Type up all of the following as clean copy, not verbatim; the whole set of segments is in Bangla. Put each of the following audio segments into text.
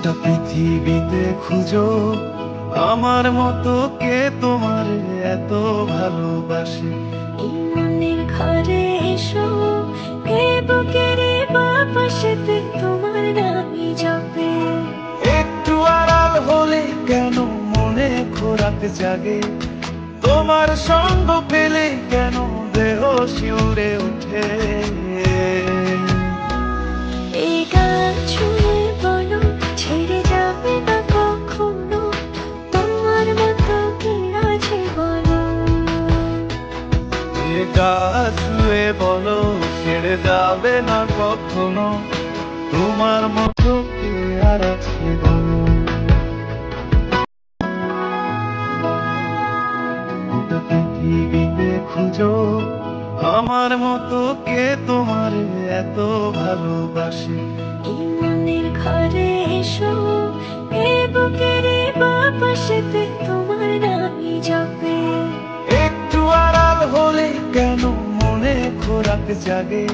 গোটা পৃথিবীতে খুঁজো আমার মতো কে তোমার এত ভালোবাসে। এই মনের ঘরে এসো, এ বুকের বাপাশেতে তোমার নামই জপে। একটু আড়াল হলে কেন মনে খোরাক জাগে, তোমার সঙ্গ পেলে কেন দেহ শিউরে ওঠে। এই গান শুনে বলো ছেড়ে যাবে না কখনো, তোমার মতো কে আছে বলো। এ গা ছুঁয়ে বলো ছেড়ে যাবে না কখনো, তোমার মতো কে আর আছে বলো। গোটা পৃথিবীতে খুঁজো আমার মতো কে তোমার এত ভালোবাসে। এই মনের ঘরে এসো, এ বুকের বাপাশেতে তোমার নামই জপে। একটু আড়াল হলে কেন মনে খোরাক জাগে,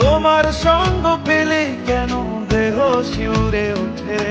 তোমার সঙ্গ পেলে কেন দেহ শিউরে ওঠে।